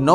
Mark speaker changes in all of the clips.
Speaker 1: 9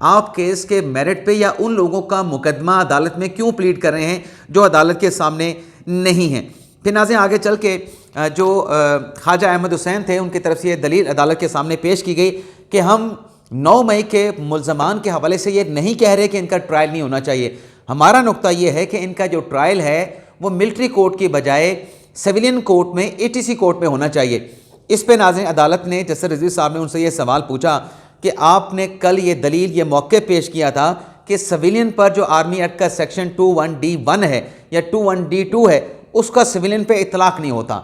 Speaker 1: آپ کیس کے میرٹ پہ یا ان لوگوں کا مقدمہ عدالت میں کیوں پلیڈ کر رہے ہیں جو عدالت کے سامنے نہیں ہیں؟ پھر ناظرین آگے چل کے جو خواجہ احمد حسین تھے ان کی طرف سے یہ دلیل عدالت کے سامنے پیش کی گئی کہ ہم 9 مئی کے ملزمان کے حوالے سے یہ نہیں کہہ رہے کہ ان کا ٹرائل نہیں ہونا چاہیے. ہمارا نقطہ یہ ہے کہ ان کا جو ٹرائل ہے وہ ملٹری کورٹ کی بجائے سویلین کورٹ میں ATC کورٹ میں ہونا چاہیے. اس پہ ناظرین عدالت نے جسٹس رضوی صاحب نے ان سے یہ سوال پوچھا کہ آپ نے کل یہ دلیل یہ موقع پیش کیا تھا کہ سویلین پر جو آرمی ایکٹ کا سیکشن 21D1 ہے یا 21D2 ہے اس کا سویلین پہ اطلاق نہیں ہوتا.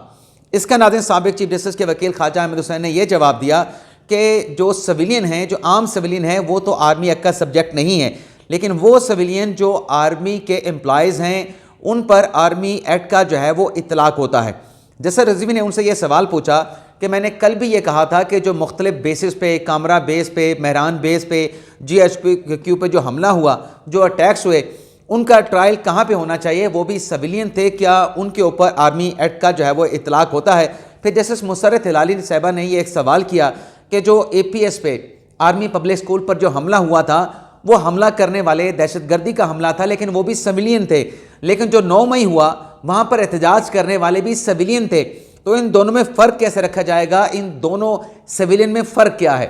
Speaker 1: اس کا ناظرین سابق چیف جسٹس کے وکیل خواجہ احمد حسین نے یہ جواب دیا کہ جو سویلین ہیں جو عام سویلین ہیں وہ تو آرمی ایکٹ کا سبجیکٹ نہیں ہے، لیکن وہ سویلین جو آرمی کے امپلائیز ہیں ان پر آرمی ایکٹ کا جو ہے وہ اطلاق ہوتا ہے. جسٹس رضوی نے ان سے یہ سوال پوچھا کہ میں نے کل بھی یہ کہا تھا کہ جو مختلف بیسز پہ، کامرا بیس پہ، مہران بیس پہ، GHQ پہ جو حملہ ہوا، جو اٹیکس ہوئے، ان کا ٹرائل کہاں پہ ہونا چاہیے؟ وہ بھی سویلین تھے، کیا ان کے اوپر آرمی ایکٹ کا جو ہے وہ اطلاق ہوتا ہے؟ پھر جسٹس مسرت ہلالی صاحبہ نے یہ ایک سوال کیا کہ جو APS پہ آرمی پبلک اسکول پر جو حملہ ہوا تھا وہ حملہ کرنے والے دہشت گردی کا حملہ تھا لیکن وہ بھی سویلین تھے، لیکن جو 9 مئی ہوا وہاں پر احتجاج کرنے والے بھی سویلین تھے، تو ان دونوں میں فرق کیسے رکھا جائے گا؟ ان دونوں سویلین میں فرق کیا ہے؟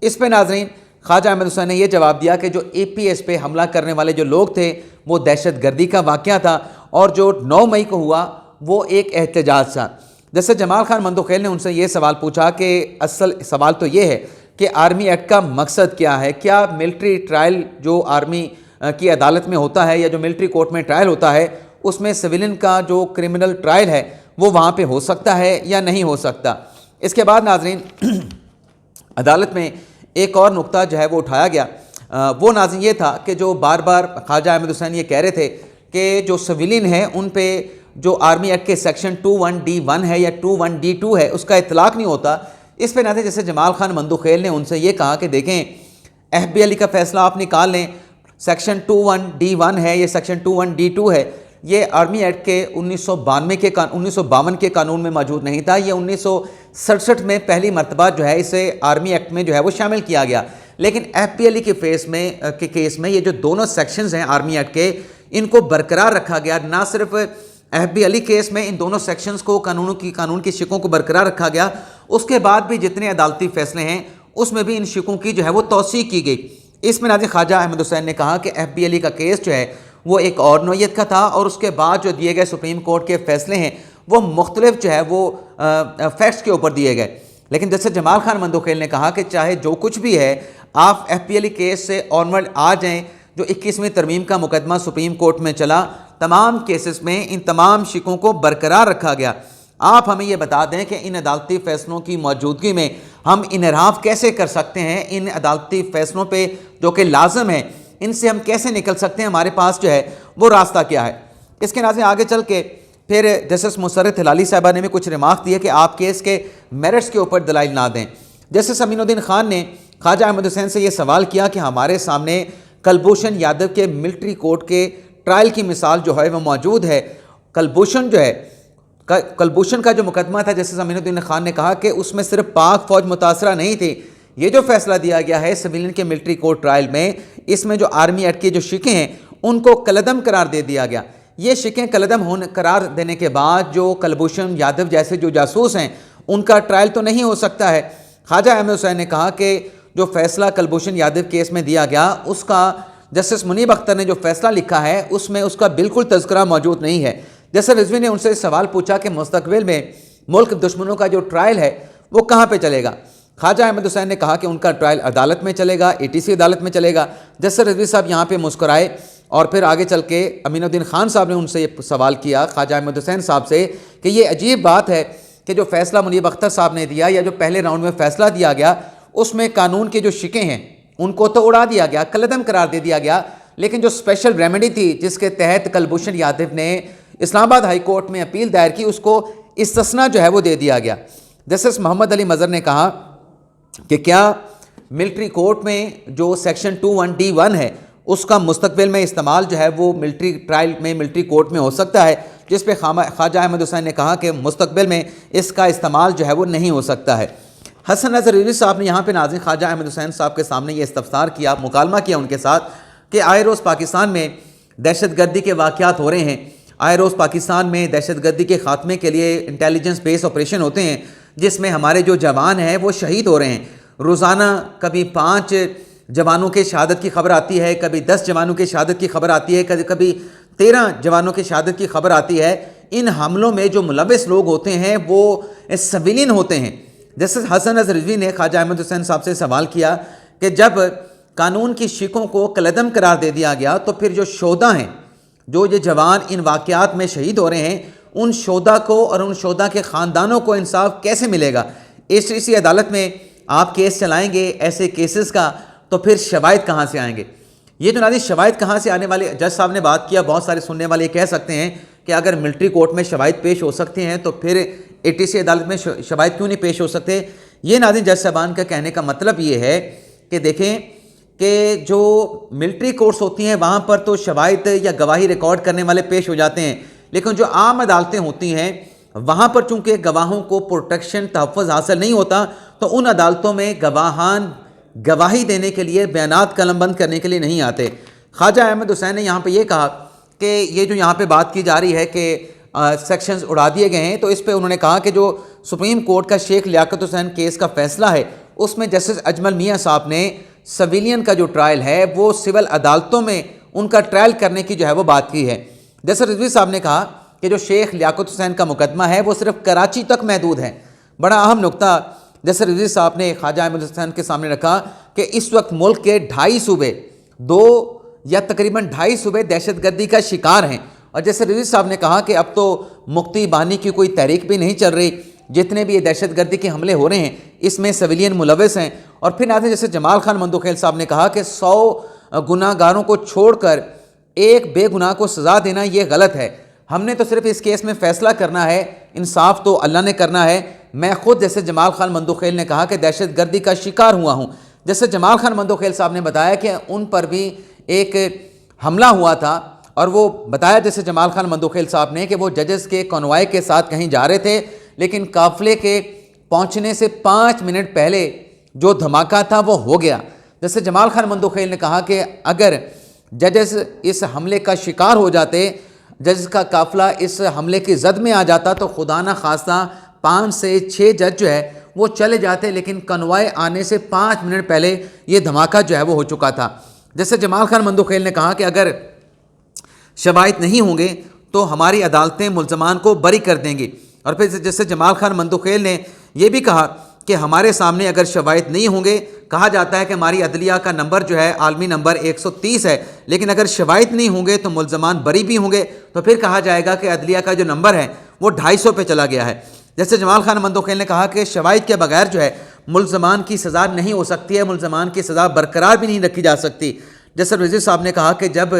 Speaker 1: اس پہ ناظرین خواجہ احمد حسین نے یہ جواب دیا کہ جو APS پہ حملہ کرنے والے جو لوگ تھے وہ دہشت گردی کا واقعہ تھا اور جو 9 مئی کو ہوا وہ ایک احتجاج تھا. جیسے جمال خان مندوخیل نے ان سے یہ سوال پوچھا کہ اصل سوال تو یہ ہے کہ آرمی ایکٹ کا مقصد کیا ہے؟ کیا ملٹری ٹرائل جو آرمی کی عدالت میں ہوتا ہے یا جو ملٹری کورٹ میں ٹرائل ہوتا ہے اس میں سویلین کا جو کرمنل ٹرائل ہے وہ وہاں پہ ہو سکتا ہے یا نہیں ہو سکتا؟ اس کے بعد ناظرین عدالت میں ایک اور نقطہ جو ہے وہ اٹھایا گیا، وہ ناظرین یہ تھا کہ جو بار بار خواجہ احمد حسین یہ کہہ رہے تھے کہ جو سویلین ہیں ان پہ جو آرمی ایکٹ کے سیکشن 21D1 ہے یا 21D2 ہے اس کا اطلاق نہیں ہوتا. اس پہ ناظرین جیسے جمال خان مندوخیل نے ان سے یہ کہا کہ دیکھیں FBLE کا فیصلہ آپ نکال لیں، سیکشن 21D1 ہے یہ سیکشن 21D2 ہے، یہ آرمی ایکٹ کے 1952 کے قانون میں موجود نہیں تھا، یہ 1967 میں پہلی مرتبہ جو ہے اسے آرمی ایکٹ میں جو ہے وہ شامل کیا گیا. لیکن FBLE کے کیس میں یہ جو دونوں سیکشنز ہیں آرمی ایکٹ کے ان کو برقرار رکھا گیا. نہ صرف FBLE کیس میں ان دونوں سیکشنز کو قانون کی شقوں کو برقرار رکھا گیا، اس کے بعد بھی جتنے عدالتی فیصلے ہیں اس میں بھی ان شقوں کی جو ہے وہ توسیع کی گئی. اس میں ناظرین خواجہ احمد حسین نے کہا کہ FBLE کا کیس جو ہے وہ ایک اور نوعیت کا تھا اور اس کے بعد جو دیے گئے سپریم کورٹ کے فیصلے ہیں وہ مختلف جو ہے وہ فیکٹس کے اوپر دیے گئے. لیکن جیسے جمال خان مندوخیل نے کہا کہ چاہے جو کچھ بھی ہے آپ FBLE کیس سے آنورڈ آ جائیں، جو 21ویں ترمیم کا مقدمہ سپریم کورٹ میں چلا تمام کیسز میں ان تمام شقوں کو برقرار رکھا گیا. آپ ہمیں یہ بتا دیں کہ ان عدالتی فیصلوں کی موجودگی میں ہم انحراف کیسے کر سکتے ہیں؟ ان عدالتی فیصلوں پہ جو کہ لازم ہیں ان سے ہم کیسے نکل سکتے ہیں؟ ہمارے پاس جو ہے وہ راستہ کیا ہے؟ اس کے ناظرین آگے چل کے پھر جسٹس مسرت ہلالی صاحبہ نے بھی کچھ ریمارک دیے کہ آپ کیس کے میرٹس کے اوپر دلائل نہ دیں. جسٹس امین الدین خان نے خواجہ احمد حسین سے یہ سوال کیا کہ ہمارے سامنے کلبھوشن یادو کے ملٹری کورٹ کے ٹرائل کی مثال جو ہے وہ موجود ہے. کلبھوشن کا جو مقدمہ تھا جسٹس امین الدین خان نے کہا کہ اس میں صرف پاک فوج متاثرہ نہیں تھی. یہ جو فیصلہ دیا گیا ہے سویلین کے ملٹری کورٹ ٹرائل میں اس میں جو آرمی ایکٹ کی جو شقیں ہیں ان کو کالعدم قرار دے دیا گیا. یہ شقیں کالعدم قرار دینے کے بعد جو کلبھوشن یادو جیسے جو جاسوس ہیں ان کا ٹرائل تو نہیں ہو سکتا ہے. خواجہ احمد حسین نے کہا کہ جو فیصلہ کلبھوشن یادو کیس میں دیا گیا اس کا جسٹس منیب اختر نے جو فیصلہ لکھا ہے اس میں اس کا بالکل تذکرہ موجود نہیں ہے. جسٹس رضوی نے ان سے سوال پوچھا کہ مستقبل میں ملک دشمنوں کا جو ٹرائل ہے وہ کہاں پہ چلے گا؟ خواجہ احمد حسین نے کہا کہ ان کا ٹرائل عدالت میں چلے گا، ATC عدالت میں چلے گا. جسٹس رضوی صاحب یہاں پہ مسکرائے اور پھر آگے چل کے امین الدین خان صاحب نے ان سے یہ سوال کیا خواجہ احمد حسین صاحب سے کہ یہ عجیب بات ہے کہ جو فیصلہ منیب اختر صاحب نے دیا یا جو پہلے راؤنڈ میں فیصلہ دیا گیا اس میں قانون کی جو شقیں ہیں ان کو تو اڑا دیا گیا، کالعدم قرار دے دیا گیا، لیکن جو اسپیشل ریمیڈی تھی جس کے تحت کلبھوشن یادو نے اسلام آباد ہائی کورٹ میں اپیل دائر کی اس کو استثناء جو ہے وہ دے دیا گیا. جسٹس محمد علی مظہر نے کہا کہ کیا ملٹری کورٹ میں جو سیکشن 21D1 ہے اس کا مستقبل میں استعمال جو ہے وہ ملٹری ٹرائل میں ملٹری کورٹ میں ہو سکتا ہے؟ جس پہ خواجہ احمد حسین نے کہا کہ مستقبل میں اس کا استعمال جو ہے وہ نہیں ہو سکتا ہے. حسن نظر رضوی صاحب نے یہاں پہ ناظرین خواجہ احمد حسین صاحب کے سامنے یہ استفسار کیا، مکالمہ کیا ان کے ساتھ کہ آئے روز پاکستان میں دہشت گردی کے واقعات ہو رہے ہیں، آئے روز پاکستان میں دہشت گردی کے خاتمے کے لیے انٹیلیجنس بیس آپریشن ہوتے ہیں جس میں ہمارے جو جوان ہیں وہ شہید ہو رہے ہیں۔ روزانہ کبھی 5 جوانوں کے شہادت کی خبر آتی ہے، کبھی 10 جوانوں کی شہادت کی خبر آتی ہے، کبھی 13 جوانوں کی شہادت کی خبر آتی ہے۔ ان حملوں میں جو ملوث لوگ ہوتے ہیں وہ سویلین ہوتے ہیں۔ جیسے حسن نظر رضوی نے خواجہ احمد حسین صاحب سے سوال کیا کہ جب قانون کی شیخوں کو کالعدم قرار دے دیا گیا تو پھر جو شہداء ہیں، جو یہ جوان ان واقعات میں شہید ہو رہے ہیں، ان شہداء کو اور ان شہداء کے خاندانوں کو انصاف کیسے ملے گا؟ اسی عدالت میں آپ کیس چلائیں گے ایسے کیسز کا تو پھر شواہد کہاں سے آئیں گے؟ یہ جو ناظرین شواہد کہاں سے آنے والے، جج صاحب نے بات کیا، بہت سارے سننے والے یہ کہہ سکتے ہیں کہ اگر ملٹری کورٹ میں شواہد پیش ہو سکتے ہیں تو پھر ATC عدالت میں شواہد کیوں نہیں پیش ہو سکتے؟ یہ ناظرین جج صاحبان کا کہنے کا مطلب یہ ہے کہ دیکھیں کہ جو ملٹری کورٹس ہوتی ہیں وہاں پر تو شواہد یا گواہی ریکارڈ کرنے والے پیش ہو جاتے ہیں، لیکن جو عام عدالتیں ہوتی ہیں وہاں پر چونکہ گواہوں کو پروٹیکشن تحفظ حاصل نہیں ہوتا تو ان عدالتوں میں گواہان گواہی دینے کے لیے بیانات قلم بند کرنے کے لیے نہیں آتے۔ خواجہ احمد حسین نے یہاں پہ یہ کہا کہ یہ جو یہاں پہ بات کی جا رہی ہے کہ سیکشنز اڑا دیے گئے ہیں، تو اس پہ انہوں نے کہا کہ جو سپریم کورٹ کا شیخ لیاقت حسین کیس کا فیصلہ ہے اس میں جسٹس اجمل میاں صاحب نے سویلین کا جو ٹرائل ہے وہ سول عدالتوں میں ان کا ٹرائل کرنے کی جو ہے وہ بات کی ہے۔ جسٹس رضوی صاحب نے کہا کہ جو شیخ لیاقت حسین کا مقدمہ ہے وہ صرف کراچی تک محدود ہے۔ بڑا اہم نقطہ جسٹس رضوی صاحب نے خواجہ احمد حسین کے سامنے رکھا کہ اس وقت ملک کے 2.5 صوبے 2 یا تقریباً 2.5 صوبے دہشت گردی کا شکار ہیں، اور جیسے رضوی صاحب نے کہا کہ اب تو مکتی بانی کی کوئی تحریک بھی نہیں چل رہی، جتنے بھی یہ دہشت گردی کے حملے ہو رہے ہیں اس میں سویلین ملوث ہیں۔ اور پھر ناظرین جیسے جمال خان مندوخیل صاحب نے کہا کہ 100 گناہ گاروں کو چھوڑ کر ایک بے گناہ کو سزا دینا یہ غلط ہے، ہم نے تو صرف اس کیس میں فیصلہ کرنا ہے، انصاف تو اللہ نے کرنا ہے۔ میں خود جیسے جمال خان مندوخیل نے کہا کہ دہشت گردی کا شکار ہوا ہوں، جیسے جمال خان مندوخیل صاحب نے بتایا کہ ان پر بھی ایک حملہ ہوا تھا، اور وہ بتایا جیسے جمال خان مندوخیل صاحب نے کہ وہ ججز کے کنوائے کے ساتھ کہیں جا رہے تھے، لیکن قافلے کے پہنچنے سے 5 منٹ پہلے جو دھماکہ تھا وہ ہو گیا۔ جیسے جمال خان مندوخیل نے کہا کہ اگر ججز اس حملے کا شکار ہو جاتے، ججز کا قافلہ اس حملے کی زد میں آ جاتا تو خدا نہ خواستہ 5 سے 6 جج جو ہے وہ چلے جاتے، لیکن کنوائے آنے سے 5 منٹ پہلے یہ دھماکہ جو ہے وہ ہو چکا تھا۔ جیسے جمال خان مندوخیل نے کہا کہ اگر شواہد نہیں ہوں گے تو ہماری عدالتیں ملزمان کو بری کر دیں گی، اور پھر جیسے جمال خان مندوخیل نے یہ بھی کہا کہ ہمارے سامنے اگر شواہد نہیں ہوں گے، کہا جاتا ہے کہ ہماری عدلیہ کا نمبر جو ہے عالمی نمبر 130 ہے، لیکن اگر شواہد نہیں ہوں گے تو ملزمان بری بھی ہوں گے، تو پھر کہا جائے گا کہ عدلیہ کا جو نمبر ہے وہ 250 پہ چلا گیا ہے۔ جیسے جمال خان مندوخیل نے کہا کہ شواہد کے بغیر جو ہے ملزمان کی سزا نہیں ہو سکتی ہے، ملزمان کی سزا برقرار بھی نہیں رکھی جا سکتی۔ جیسے رضوی صاحب نے کہا کہ جب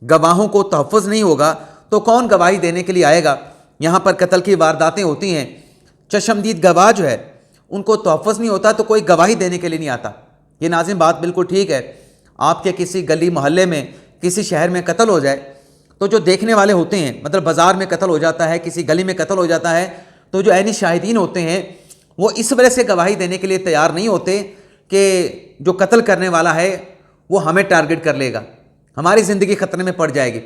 Speaker 1: گواہوں کو تحفظ نہیں ہوگا تو کون گواہی دینے کے لیے آئے گا؟ یہاں پر قتل کی وارداتیں ہوتی ہیں، چشمدید گواہ جو ہے ان کو تحفظ نہیں ہوتا تو کوئی گواہی دینے کے لیے نہیں آتا۔ یہ ناظرین بات بالکل ٹھیک ہے، آپ کے کسی گلی محلے میں کسی شہر میں قتل ہو جائے تو جو دیکھنے والے ہوتے ہیں، مطلب بازار میں قتل ہو جاتا ہے، کسی گلی میں قتل ہو جاتا ہے، تو جو عینی شاہدین ہوتے ہیں وہ اس وجہ سے گواہی دینے کے لیے تیار نہیں ہوتے کہ جو قتل کرنے والا ہے وہ ہمیں ٹارگٹ کر لے گا، ہماری زندگی خطرے میں پڑ جائے گی۔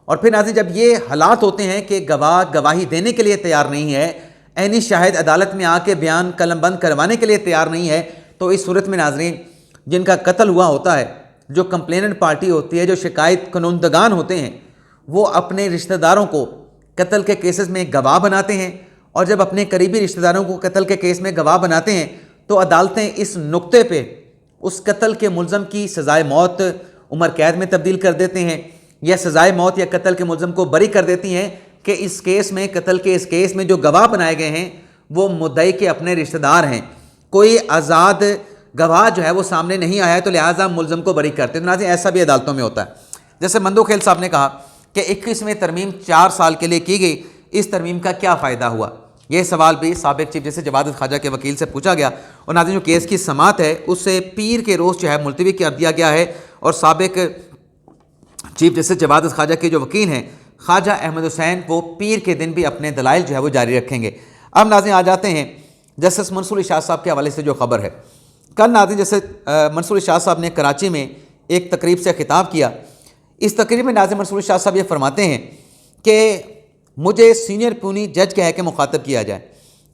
Speaker 1: اور پھر ناظرین جب یہ حالات ہوتے ہیں کہ گواہ گواہی دینے کے لیے تیار نہیں ہے، عینی شاہد عدالت میں آ کے بیان قلم بند کروانے کے لیے تیار نہیں ہے، تو اس صورت میں ناظرین جن کا قتل ہوا ہوتا ہے، جو کمپلیننٹ پارٹی ہوتی ہے، جو شکایت کنندگان ہوتے ہیں، وہ اپنے رشتہ داروں کو قتل کے کیسز میں گواہ بناتے ہیں، اور جب اپنے قریبی رشتہ داروں کو قتل کے کیس میں گواہ بناتے ہیں تو عدالتیں اس نقطے پہ اس قتل کے ملزم کی سزائے موت عمر قید میں تبدیل کر دیتے ہیں، یا سزائے موت یا قتل کے ملزم کو بری کر دیتی ہیں کہ اس کیس میں، قتل کے اس کیس میں جو گواہ بنائے گئے ہیں وہ مدعی کے اپنے رشتہ دار ہیں، کوئی آزاد گواہ جو ہے وہ سامنے نہیں آیا ہے تو لہٰذا ملزم کو بری کرتے ہیں۔ ناظرین ایسا بھی عدالتوں میں ہوتا ہے۔ جیسے مندوخیل صاحب نے کہا کہ 21ویں ترمیم 4 سال کے لیے کی گئی، اس ترمیم کا کیا فائدہ ہوا؟ یہ سوال بھی سابق چیف جسٹس جواد خواجہ کے وکیل سے پوچھا گیا، اور ناظرین جو کیس کی سماعت ہے اس سے پیر کے روز جو ہے ملتوی کر دیا گیا ہے، اور سابق چیف جسٹس جواد خواجہ کے جو وکیل ہیں خواجہ احمد حسین وہ پیر کے دن بھی اپنے دلائل جو ہے وہ جاری رکھیں گے۔ اب ناظرین آ جاتے ہیں جسٹس منصور اشاد صاحب کے حوالے سے جو خبر ہے، کل ناظرین جسٹس منصور اشاد صاحب نے کراچی میں ایک تقریب سے خطاب کیا. اس تقریب میں ناظرین منصور اشاد صاحب یہ فرماتے ہیں کہ مجھے سینئر پیونی جج کہہ کے مخاطب کیا جائے.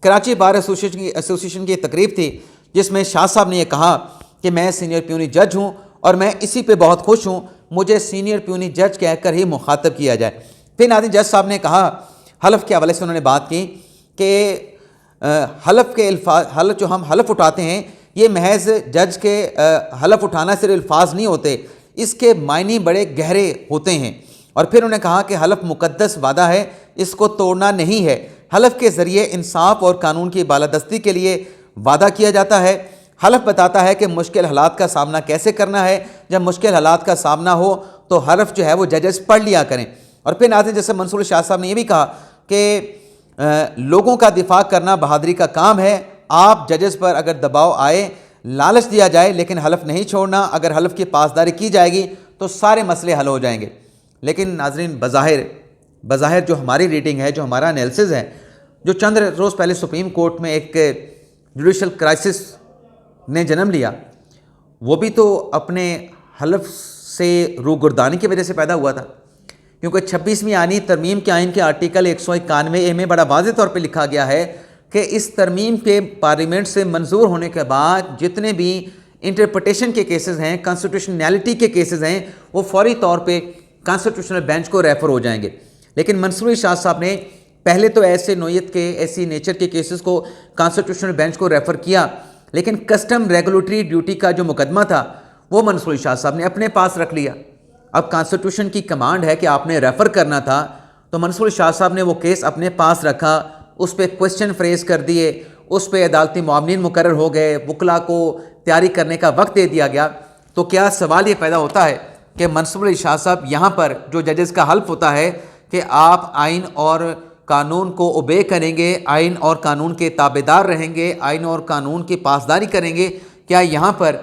Speaker 1: کراچی بار ایسوسیشن کی تقریب تھی جس میں شاہ صاحب نے یہ کہا کہ میں سینئر پیونی جج ہوں اور میں اسی پہ بہت خوش ہوں، مجھے سینئر پیونی جج کہہ کر ہی مخاطب کیا جائے. پھر ناظرین جج صاحب نے کہا، حلف کے حوالے سے انہوں نے بات کی کہ حلف کے الفاظ جو ہم حلف اٹھاتے ہیں یہ محض جج کے حلف اٹھانا صرف الفاظ نہیں ہوتے، اس کے معنی بڑے گہرے ہوتے ہیں. اور پھر انہوں نے کہا کہ حلف مقدس وعدہ ہے، اس کو توڑنا نہیں ہے. حلف کے ذریعے انصاف اور قانون کی بالادستی کے لیے وعدہ کیا جاتا ہے. حلف بتاتا ہے کہ مشکل حالات کا سامنا کیسے کرنا ہے. جب مشکل حالات کا سامنا ہو تو حلف جو ہے وہ ججز پڑھ لیا کریں. اور پھر ناظرین جیسے منصور شاہ صاحب نے یہ بھی کہا کہ لوگوں کا دفاع کرنا بہادری کا کام ہے. آپ ججز پر اگر دباؤ آئے، لالچ دیا جائے، لیکن حلف نہیں چھوڑنا. اگر حلف کی پاسداری کی جائے گی تو سارے مسئلے حل ہو جائیں گے. لیکن ناظرین بظاہر جو ہماری ریڈنگ ہے، جو ہمارا انیلسز ہے، جو چند روز پہلے سپریم کورٹ میں ایک جوڈیشل کرائسس نے جنم لیا، وہ بھی تو اپنے حلف سے روگردانی کی وجہ سے پیدا ہوا تھا. کیونکہ 26ویں آئینی ترمیم کے آئین کے آرٹیکل 191A میں بڑا واضح طور پہ لکھا گیا ہے کہ اس ترمیم کے پارلیمنٹ سے منظور ہونے کے بعد جتنے بھی انٹرپریٹیشن کے کیسز ہیں، کانسٹیٹیوشنلٹی کے کیسز ہیں، وہ فوری طور پہ کانسٹیٹیوشنل بینچ کو ریفر ہو جائیں گے. لیکن منصور اشاد صاحب نے پہلے تو ایسی نیچر کے کیسز کو کانسٹیٹیوشنل بینچ کو ریفر کیا، لیکن کسٹم ریگولیٹری ڈیوٹی کا جو مقدمہ تھا وہ منصور اشاد صاحب نے اپنے پاس رکھ لیا. اب کانسٹیٹیوشن کی کمانڈ ہے کہ آپ نے ریفر کرنا تھا، تو منصور اشاد صاحب نے وہ کیس اپنے پاس رکھا، اس پہ کوسچن فریز کر دیے، اس پہ عدالتی معاونین مقرر ہو گئے، وکلا کو تیاری کرنے کا وقت دے دیا گیا. تو کیا سوال یہ پیدا ہوتا ہے کہ منصور اشاد صاحب یہاں پر جو ججز کا حلف ہوتا ہے کہ آپ آئین اور قانون کو اوبے کریں گے، آئین اور قانون کے تابعدار رہیں گے، آئین اور قانون کی پاسداری کریں گے، کیا یہاں پر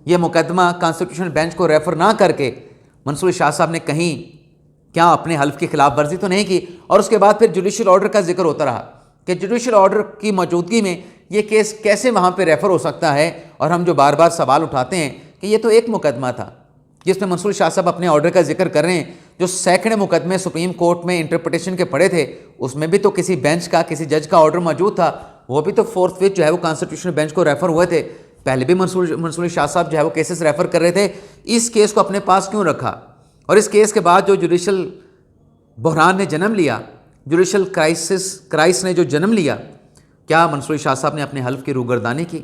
Speaker 1: یہ مقدمہ کانسٹیٹیوشنل بینچ کو ریفر نہ کر کے منصور اشاد صاحب نے کہیں کیا اپنے حلف کی خلاف ورزی تو نہیں کی؟ اور اس کے بعد پھر جوڈیشل آرڈر کا ذکر ہوتا رہا کہ جوڈیشل آرڈر کی موجودگی میں یہ کیس کیسے وہاں پہ ریفر ہو سکتا ہے. اور ہم جو بار بار سوال اٹھاتے ہیں کہ یہ تو ایک مقدمہ تھا جس میں منصور شاہ صاحب اپنے آرڈر کا ذکر کر رہے ہیں، جو سینکڑے مقدمے سپریم کورٹ میں انٹرپریٹیشن کے پڑے تھے، اس میں بھی تو کسی بینچ کا، کسی جج کا آرڈر موجود تھا، وہ بھی تو فورتھ وچ جو ہے وہ کانسٹیٹیوشنل بینچ کو ریفر ہوئے تھے. پہلے بھی منصور شاہ صاحب جو ہے وہ کیسز ریفر کر رہے تھے. اس کیس کو اپنے پاس کیوں رکھا؟ اور اس کیس کے بعد جو جوڈیشل بحران نے جنم لیا، جوڈیشل کرائسس نے جو جنم لیا، کیا منصور شاہ صاحب نے اپنے حلف کی روگردانی کی؟